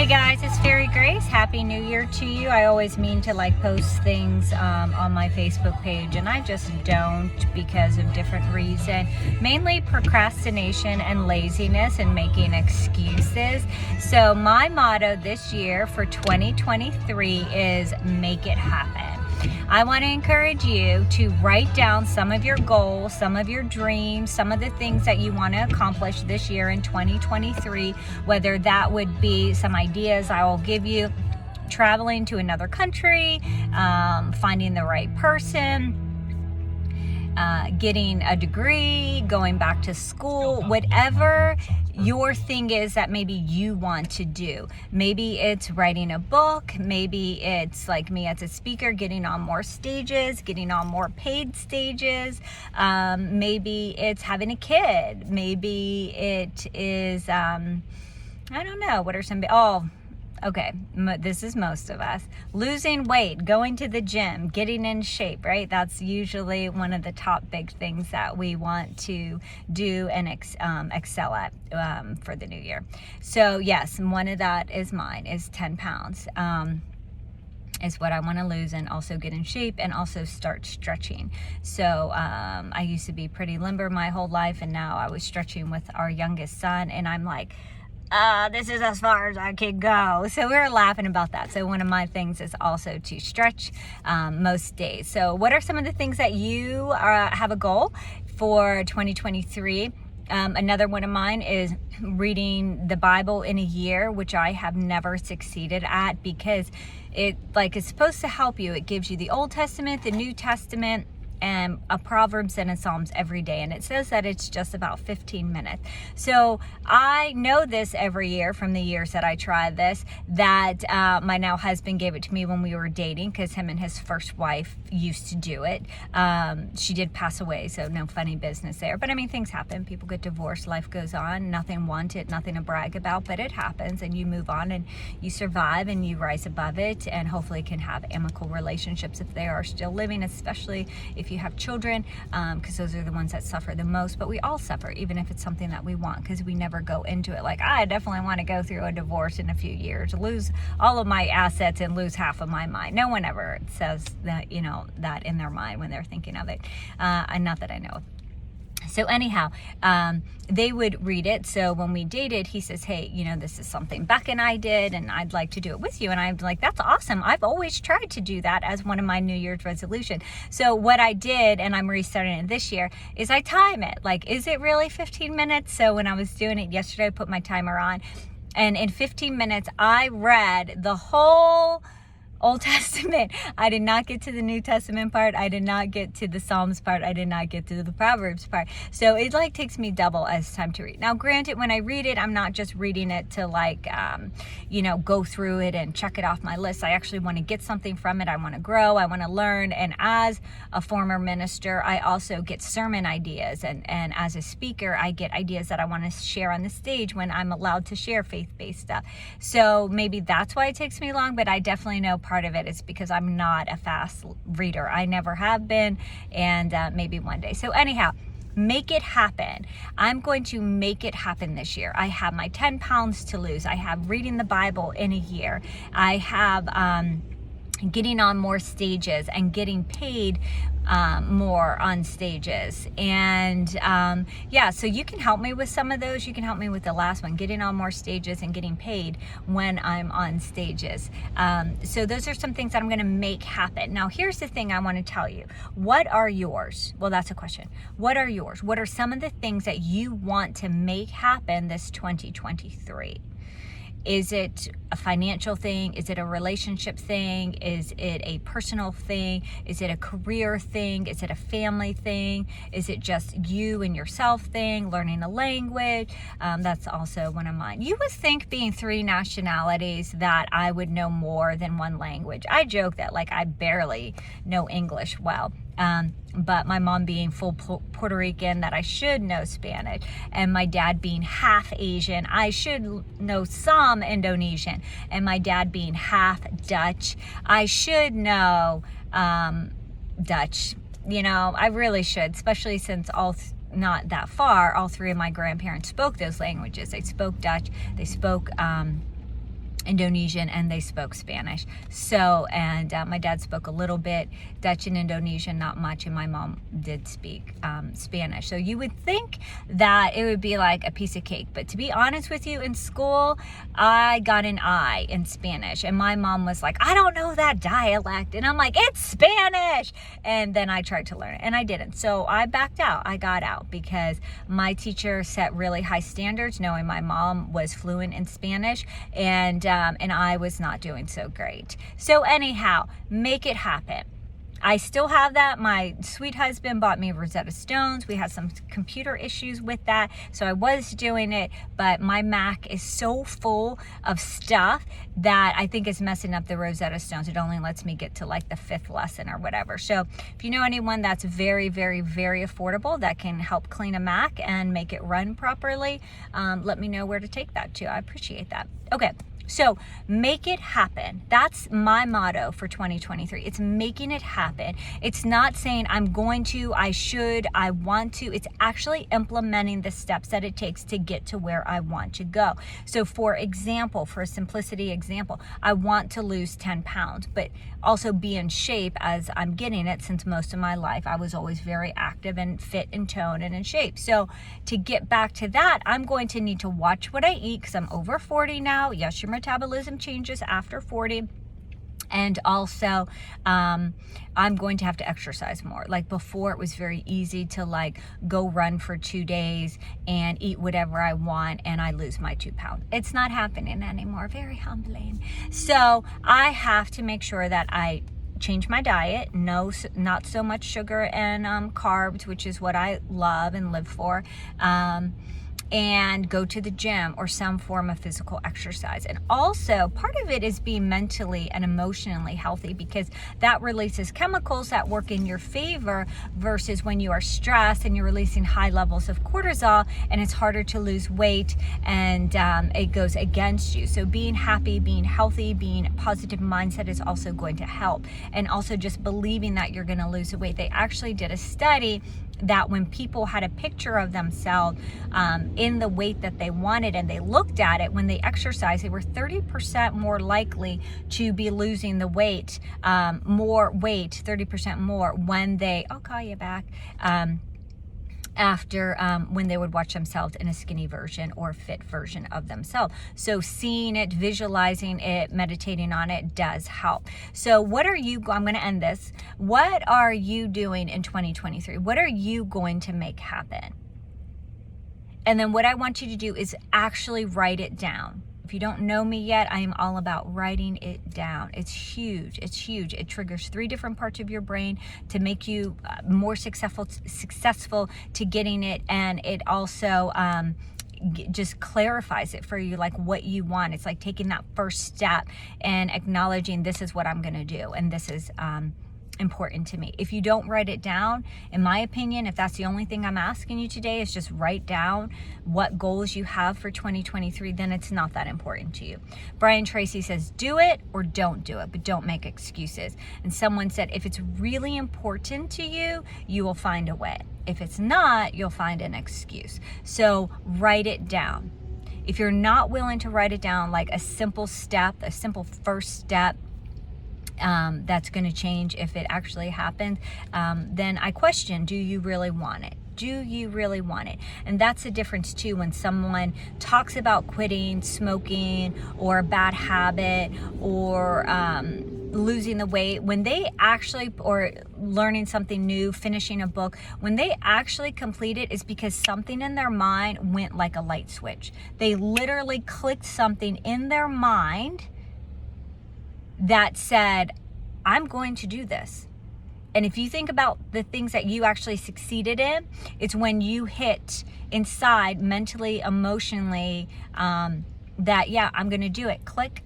Hey guys, it's Fairy Grace. Happy New Year to you. I always mean to post things on my Facebook page, and I just don't because of different reasons. Mainly procrastination and laziness and making excuses. So my motto this year for 2023 is make it happen. I want to encourage you to write down some of your goals, some of your dreams, some of the things that you want to accomplish this year in 2023, whether that would be some ideas I will give you, traveling to another country, finding the right person, getting a degree, going back to school, whatever your thing is that maybe you want to do. Maybe it's writing a book, maybe it's like me as a speaker, getting on more stages, getting on more paid stages, maybe it's having a kid, maybe it is, I don't know, what are some, okay, this is most of us. Losing weight, going to the gym, getting in shape, right? That's usually one of the top big things that we want to do and excel at for the new year. So yes, one of that is mine, is 10 pounds. Is what I want to lose, and also get in shape and also start stretching. So I used to be pretty limber my whole life, and now I was stretching with our youngest son, and I'm like, this is as far as I could go. So we were laughing about that. So one of my things is also to stretch most days. So what are some of the things that you have a goal for 2023? Another one of mine is reading the Bible in a year, which I have never succeeded at, because it is supposed to help you. It gives you the Old Testament, the New Testament, and a Proverbs and a Psalms every day, and it says that it's just about 15 minutes. So I know this every year from the years that I tried this, that my now husband gave it to me when we were dating, because him and his first wife used to do it. She did pass away, so no funny business there, but I mean, things happen. People get divorced, life goes on, nothing wanted, nothing to brag about, but it happens, and you move on and you survive and you rise above it, and hopefully can have amicable relationships if they are still living, especially if you have children, because those are the ones that suffer the most. But we all suffer, even if it's something that we want, because we never go into it like, I definitely want to go through a divorce in a few years, lose all of my assets and lose half of my mind. No one ever says that, that in their mind when they're thinking of it, and not that I know of. So anyhow, they would read it. So when we dated, he says, hey, this is something Beck and I did, and I'd like to do it with you. And I'm like, that's awesome. I've always tried to do that as one of my New Year's resolution. So what I did, and I'm restarting it this year, is I time it. Like, is it really 15 minutes? So when I was doing it yesterday, I put my timer on, and in 15 minutes, I read the whole Old Testament. I did not get to the New Testament part. I did not get to the Psalms part. I did not get to the Proverbs part. So it takes me double as time to read. Now, granted, when I read it, I'm not just reading it to go through it and check it off my list. I actually want to get something from it. I want to grow. I want to learn. And as a former minister, I also get sermon ideas. And as a speaker, I get ideas that I want to share on the stage when I'm allowed to share faith-based stuff. So maybe that's why it takes me long, but I definitely know part of it is because I'm not a fast reader. I never have been, and maybe one day. So anyhow, make it happen. I'm going to make it happen this year. I have my 10 pounds to lose. I have reading the Bible in a year. I have getting on more stages and getting paid more on stages. And so you can help me with some of those. You can help me with the last one, getting on more stages and getting paid when I'm on stages. So those are some things that I'm going to make happen. Now, here's the thing I want to tell you. What are yours? Well, that's a question. What are yours? What are some of the things that you want to make happen this 2023? Is it a financial thing? Is it a relationship thing? Is it a personal thing? Is it a career thing? Is it a family thing? Is it just you and yourself thing? Learning a language? That's also one of mine. You would think, being 3 nationalities, that I would know more than one language. I joke that I barely know English well. But my mom being full Puerto Rican, that I should know Spanish, and my dad being half Asian, I should know some Indonesian, and my dad being half Dutch, I should know Dutch. I really should, especially since not that far, all 3 of my grandparents spoke those languages. They spoke Dutch, they spoke Indonesian, and they spoke Spanish. So, and my dad spoke a little bit Dutch and Indonesian, not much, and my mom did speak Spanish. So you would think that it would be like a piece of cake, but to be honest with you, in school, I got an I in Spanish, and my mom was like, I don't know that dialect, and I'm like, it's Spanish, and then I tried to learn it, and I didn't. So I backed out. I got out because my teacher set really high standards, knowing my mom was fluent in Spanish, and I was not doing so great. So anyhow, make it happen. I still have that. My sweet husband bought me Rosetta Stones. We had some computer issues with that, so I was doing it, but my Mac is so full of stuff that I think is messing up the Rosetta Stones. It only lets me get to like the 5th lesson or whatever. So if you know anyone that's very, very, very affordable that can help clean a Mac and make it run properly, let me know where to take that to. I appreciate that. Okay. So make it happen. That's my motto for 2023. It's making it happen. It's not saying I'm going to, I should, I want to. It's actually implementing the steps that it takes to get to where I want to go. So for example, for a simplicity example, I want to lose 10 pounds, but also be in shape as I'm getting it, since most of my life I was always very active and fit and toned and in shape. So to get back to that, I'm going to need to watch what I eat, because I'm over 40 now. Yes, your metabolism changes after 40. And also, I'm going to have to exercise more. Like before, it was very easy to like go run for 2 days and eat whatever I want, and I lose my 2 pounds. It's not happening anymore. Very humbling. So I have to make sure that I change my diet. No, not so much sugar and carbs, which is what I love and live for. And go to the gym or some form of physical exercise. And also, part of it is being mentally and emotionally healthy, because that releases chemicals that work in your favor, versus when you are stressed and you're releasing high levels of cortisol, and it's harder to lose weight, and it goes against you. So being happy, being healthy, being a positive mindset is also going to help. And also just believing that you're going to lose the weight. They actually did a study that when people had a picture of themselves in the weight that they wanted, and they looked at it when they exercised, they were 30% more likely to be losing the weight, more weight, 30% more when they, I'll call you back, after when they would watch themselves in a skinny version or fit version of themselves. So seeing it, visualizing it, meditating on it does help. So what are you, I'm going to end this. What are you doing in 2023? What are you going to make happen? And then what I want you to do is actually write it down. If you don't know me yet, I am all about writing it down. It's huge. It's huge. It triggers 3 different parts of your brain to make you more successful to getting it. And it also just clarifies it for you, like what you want. It's like taking that first step and acknowledging, this is what I'm going to do. And this is important to me. If you don't write it down, in my opinion, if that's the only thing I'm asking you today is just write down what goals you have for 2023, then it's not that important to you. Brian Tracy says, do it or don't do it, but don't make excuses. And someone said, if it's really important to you, you will find a way. If it's not, you'll find an excuse. So write it down. If you're not willing to write it down, like a simple step, a simple first step, that's going to change if it actually happens, then I question, do you really want it? Do you really want it? And that's the difference too, when someone talks about quitting smoking or a bad habit or losing the weight, when they actually, or learning something new, finishing a book, when they actually complete it, is because something in their mind went like a light switch. They literally clicked something in their mind that said, I'm going to do this. And if you think about the things that you actually succeeded in, it's when you hit inside mentally, emotionally, that, yeah, I'm going to do it. Click,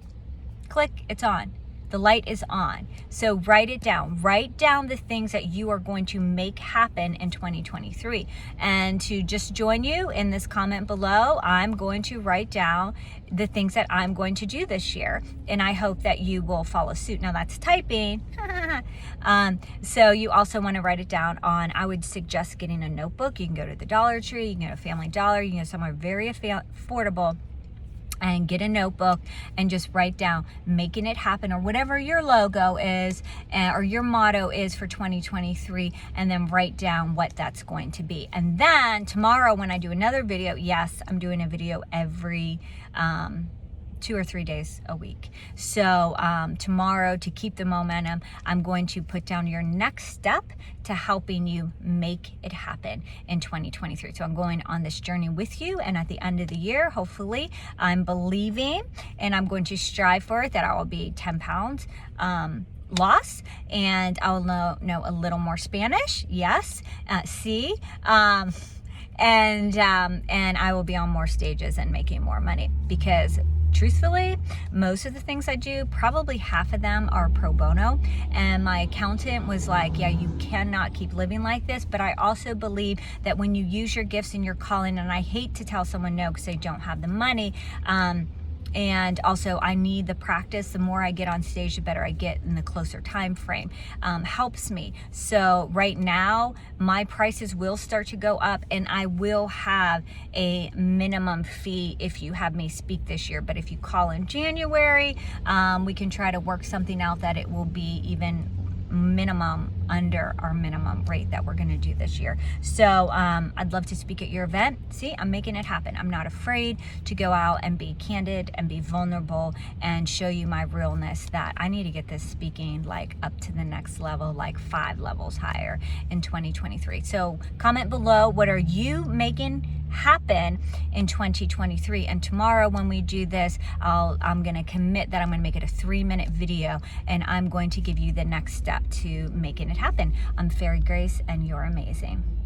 click, it's on. The light is on. So write it down. Write down the things that you are going to make happen in 2023. And to just join you in this comment below, I'm going to write down the things that I'm going to do this year. And I hope that you will follow suit. Now that's typing. So you also want to write it down on, I would suggest getting a notebook. You can go to the Dollar Tree, you can go to Family Dollar, you can go somewhere very affordable. and get a notebook and just write down making it happen, or whatever your logo is or your motto is for 2023, and then write down what that's going to be. And then tomorrow when I do another video, yes, I'm doing a video every 2 or 3 days a week. So tomorrow, to keep the momentum, I'm going to put down your next step to helping you make it happen in 2023. So I'm going on this journey with you, and at the end of the year, hopefully, I'm believing and I'm going to strive for it that I will be 10 pounds loss, and I'll know a little more Spanish. Yes, see. And I will be on more stages and making more money, because truthfully, most of the things I do, probably half of them are pro bono. And my accountant was like, yeah, you cannot keep living like this. But I also believe that when you use your gifts and your calling, and I hate to tell someone no because they don't have the money, and also I need the practice. The more I get on stage, the better I get in the closer time frame. Helps me. So right now, my prices will start to go up, and I will have a minimum fee if you have me speak this year. But if you call in January, we can try to work something out that it will be even minimum under our minimum rate that we're going to do this year. So I'd love to speak at your event. See, I'm making it happen. I'm not afraid to go out and be candid and be vulnerable and show you my realness, that I need to get this speaking like up to the next level, like 5 levels higher in 2023. So comment below, what are you making happen in 2023? And tomorrow when we do this, I'm going to commit that I'm going to make it a 3-minute video, and I'm going to give you the next step to making it happen. I'm Fairy Grace, and you're amazing.